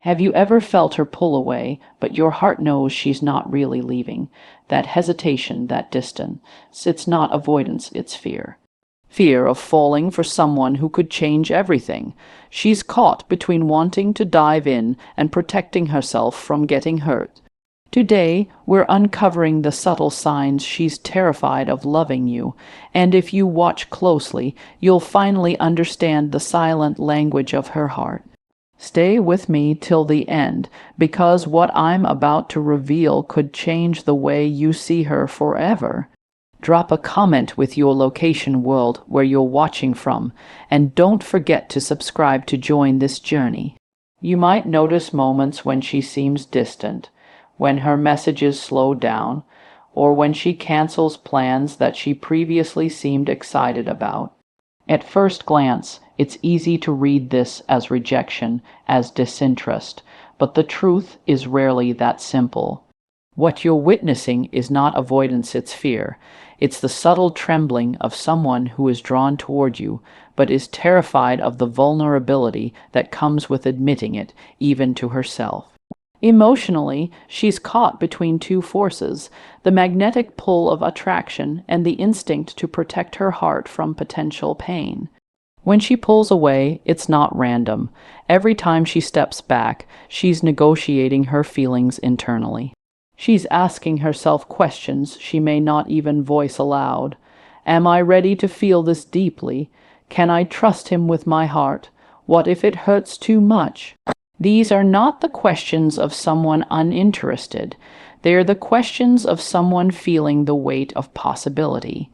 Have you ever felt her pull away, but your heart knows she's not really leaving? That hesitation, that distance, it's not avoidance, it's fear. Fear of falling for someone who could change everything. She's caught between wanting to dive in and protecting herself from getting hurt. Today, we're uncovering the subtle signs she's terrified of loving you, and if you watch closely, you'll finally understand the silent language of her heart. Stay with me till the end, because what I'm about to reveal could change the way you see her forever. Drop a comment with your location world where you're watching from, and don't forget to subscribe to join this journey. You might notice moments when she seems distant, when her messages slow down, or when she cancels plans that she previously seemed excited about. At first glance, it's easy to read this as rejection, as disinterest, but the truth is rarely that simple. What you're witnessing is not avoidance, it's fear. It's the subtle trembling of someone who is drawn toward you, but is terrified of the vulnerability that comes with admitting it, even to herself. Emotionally, she's caught between two forces, the magnetic pull of attraction and the instinct to protect her heart from potential pain. When she pulls away, it's not random. Every time she steps back, she's negotiating her feelings internally. She's asking herself questions she may not even voice aloud. Am I ready to feel this deeply? Can I trust him with my heart? What if it hurts too much? These are not the questions of someone uninterested. They are the questions of someone feeling the weight of possibility.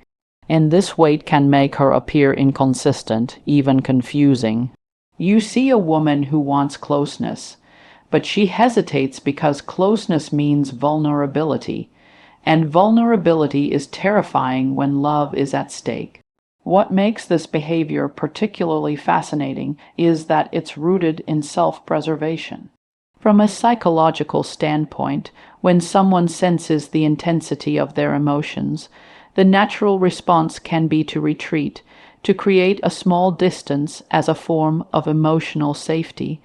And this weight can make her appear inconsistent, even confusing. You see a woman who wants closeness, but she hesitates because closeness means vulnerability, and vulnerability is terrifying when love is at stake. What makes this behavior particularly fascinating is that it's rooted in self-preservation. From a psychological standpoint, when someone senses the intensity of their emotions, the natural response can be to retreat, to create a small distance as a form of emotional safety.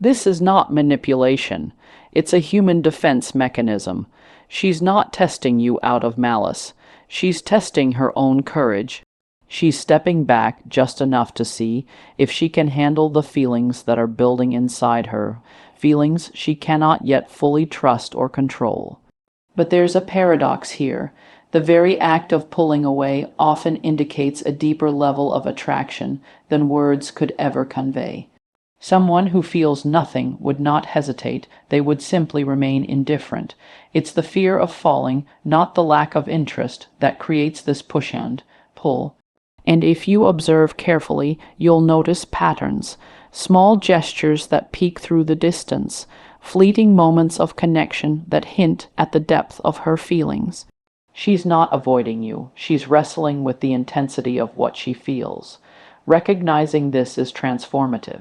This is not manipulation. It's a human defense mechanism. She's not testing you out of malice. She's testing her own courage. She's stepping back just enough to see if she can handle the feelings that are building inside her, feelings she cannot yet fully trust or control. But there's a paradox here. The very act of pulling away often indicates a deeper level of attraction than words could ever convey. Someone who feels nothing would not hesitate, they would simply remain indifferent. It's the fear of falling, not the lack of interest, that creates this push and pull. And if you observe carefully, you'll notice patterns, small gestures that peek through the distance, fleeting moments of connection that hint at the depth of her feelings. She's not avoiding you. She's wrestling with the intensity of what she feels. Recognizing this is transformative.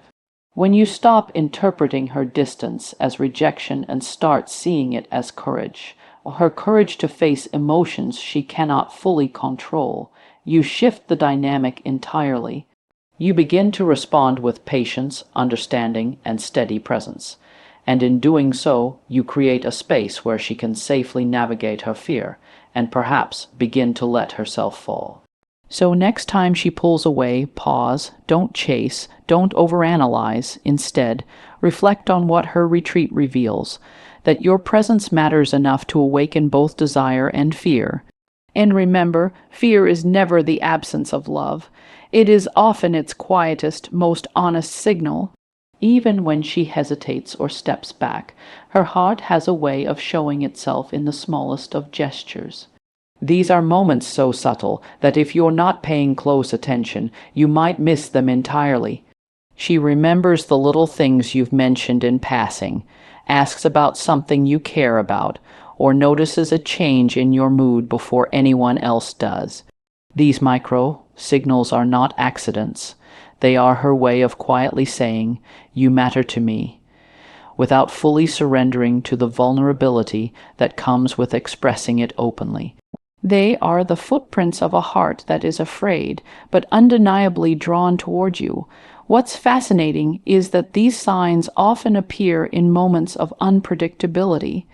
When you stop interpreting her distance as rejection and start seeing it as courage, her courage to face emotions she cannot fully control, you shift the dynamic entirely. You begin to respond with patience, understanding, and steady presence. And in doing so, you create a space where she can safely navigate her fear, and perhaps begin to let herself fall. So next time she pulls away, pause, don't chase, don't overanalyze. Instead, reflect on what her retreat reveals, that your presence matters enough to awaken both desire and fear. And remember, fear is never the absence of love. It is often its quietest, most honest signal. Even when she hesitates or steps back, her heart has a way of showing itself in the smallest of gestures. These are moments so subtle that if you're not paying close attention, you might miss them entirely. She remembers the little things you've mentioned in passing, asks about something you care about, or notices a change in your mood before anyone else does. These micro-signals are not accidents. They are her way of quietly saying, "You matter to me," without fully surrendering to the vulnerability that comes with expressing it openly. They are the footprints of a heart that is afraid, but undeniably drawn toward you, What's fascinating is that these signs often appear in moments of unpredictability.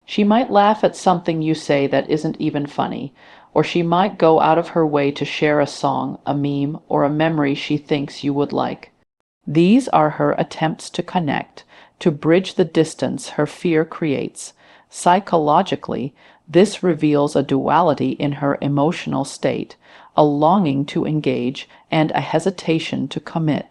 She might laugh at something you say that isn't even funny, or she might go out of her way to share a song, a meme, or a memory she thinks you would like. These are her attempts to connect, to bridge the distance her fear creates. Psychologically, this reveals a duality in her emotional state, a longing to engage and a hesitation to commit.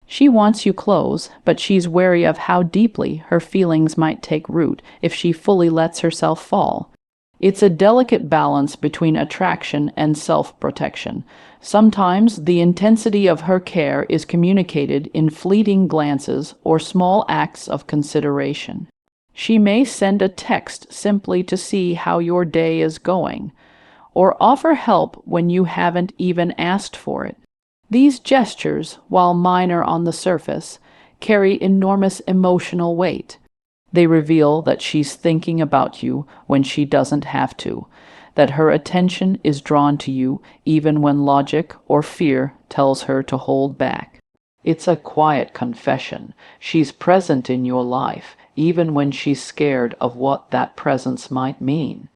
She wants you close, but she's wary of how deeply her feelings might take root if she fully lets herself fall. It's a delicate balance between attraction and self-protection. Sometimes the intensity of her care is communicated in fleeting glances or small acts of consideration. She may send a text simply to see how your day is going, or offer help when you haven't even asked for it. These gestures, while minor on the surface, carry enormous emotional weight. They reveal that she's thinking about you when she doesn't have to, that her attention is drawn to you even when logic or fear tells her to hold back. It's a quiet confession. She's present in your life, even when she's scared of what that presence might mean.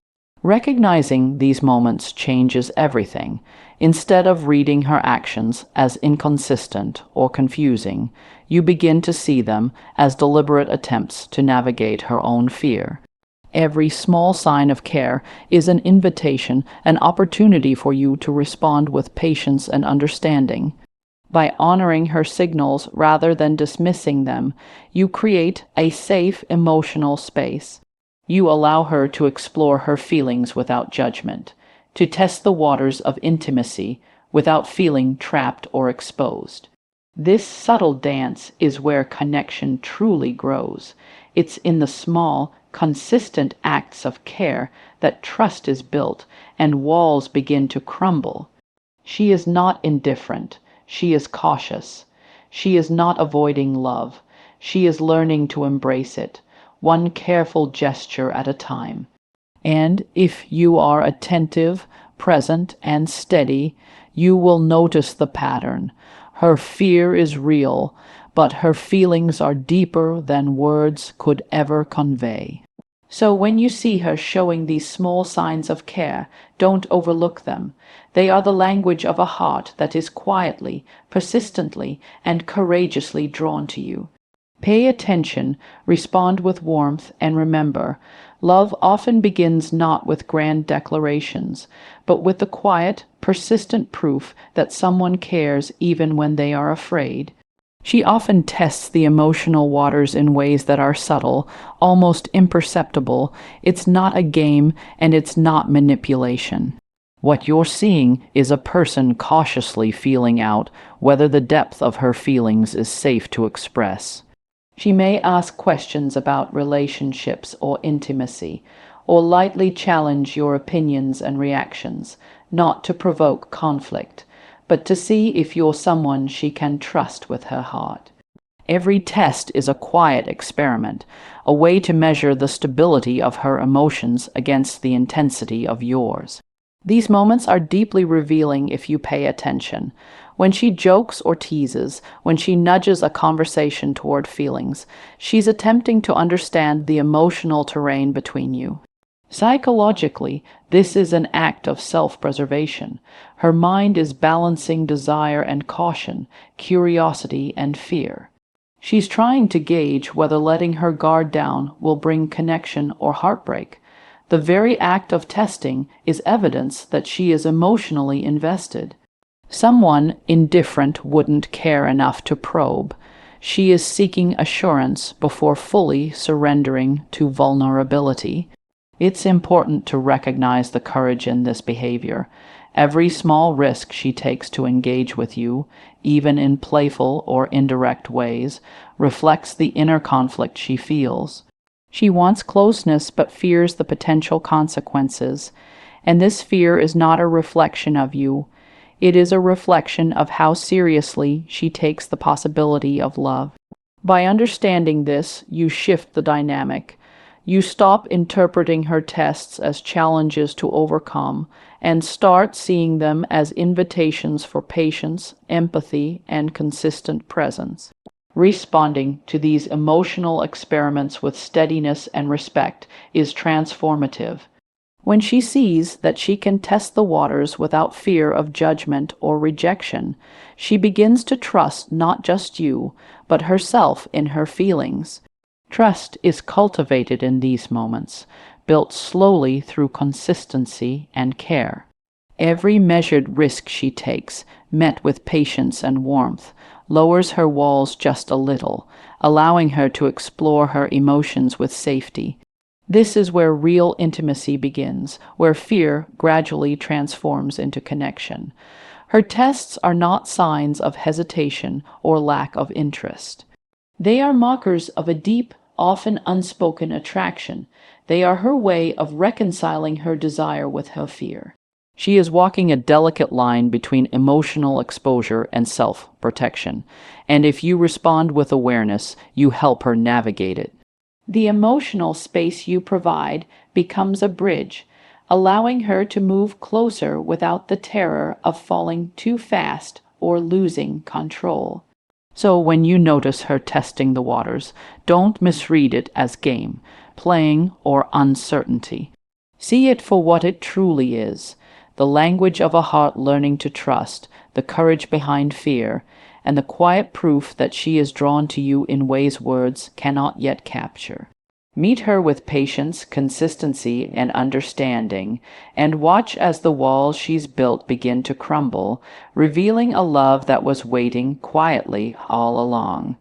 Recognizing these moments changes everything. Instead of reading her actions as inconsistent or confusing, you begin to see them as deliberate attempts to navigate her own fear. Every small sign of care is an invitation, an opportunity for you to respond with patience and understanding. By honoring her signals rather than dismissing them, you create a safe emotional space. You allow her to explore her feelings without judgment, to test the waters of intimacy without feeling trapped or exposed. This subtle dance is where connection truly grows. It's in the small, consistent acts of care that trust is built and walls begin to crumble. She is not indifferent. She is cautious. She is not avoiding love. She is learning to embrace it, one careful gesture at a time. And if you are attentive, present, and steady, you will notice the pattern. Her fear is real, but her feelings are deeper than words could ever convey. So when you see her showing these small signs of care, don't overlook them. They are the language of a heart that is quietly, persistently, and courageously drawn to you. Pay attention, respond with warmth, and remember, love often begins not with grand declarations, but with the quiet, persistent proof that someone cares even when they are afraid. She often tests the emotional waters in ways that are subtle, almost imperceptible. It's not a game, and it's not manipulation. What you're seeing is a person cautiously feeling out whether the depth of her feelings is safe to express. She may ask questions about relationships or intimacy, or lightly challenge your opinions and reactions, not to provoke conflict, but to see if you're someone she can trust with her heart. Every test is a quiet experiment, a way to measure the stability of her emotions against the intensity of yours. These moments are deeply revealing if you pay attention. When she jokes or teases, when she nudges a conversation toward feelings, she's attempting to understand the emotional terrain between you. Psychologically, this is an act of self-preservation. Her mind is balancing desire and caution, curiosity and fear. She's trying to gauge whether letting her guard down will bring connection or heartbreak. The very act of testing is evidence that she is emotionally invested. Someone indifferent wouldn't care enough to probe. She is seeking assurance before fully surrendering to vulnerability. It's important to recognize the courage in this behavior. Every small risk she takes to engage with you, even in playful or indirect ways, reflects the inner conflict she feels. She wants closeness but fears the potential consequences, and this fear is not a reflection of you. It is a reflection of how seriously she takes the possibility of love. By understanding this, you shift the dynamic. You stop interpreting her tests as challenges to overcome and start seeing them as invitations for patience, empathy, and consistent presence. Responding to these emotional experiments with steadiness and respect is transformative. When she sees that she can test the waters without fear of judgment or rejection, she begins to trust not just you, but herself in her feelings. Trust is cultivated in these moments, built slowly through consistency and care. Every measured risk she takes, met with patience and warmth, lowers her walls just a little, allowing her to explore her emotions with safety. This is where real intimacy begins, where fear gradually transforms into connection. Her tests are not signs of hesitation or lack of interest. They are markers of a deep, often unspoken attraction. They are her way of reconciling her desire with her fear. She is walking a delicate line between emotional exposure and self-protection, and if you respond with awareness, you help her navigate it. The emotional space you provide becomes a bridge, allowing her to move closer without the terror of falling too fast or losing control. So when you notice her testing the waters, don't misread it as game, playing, or uncertainty. See it for what it truly is, the language of a heart learning to trust, the courage behind fear, and the quiet proof that she is drawn to you in ways words cannot yet capture. Meet her with patience, consistency, and understanding, and watch as the walls she's built begin to crumble, revealing a love that was waiting quietly all along.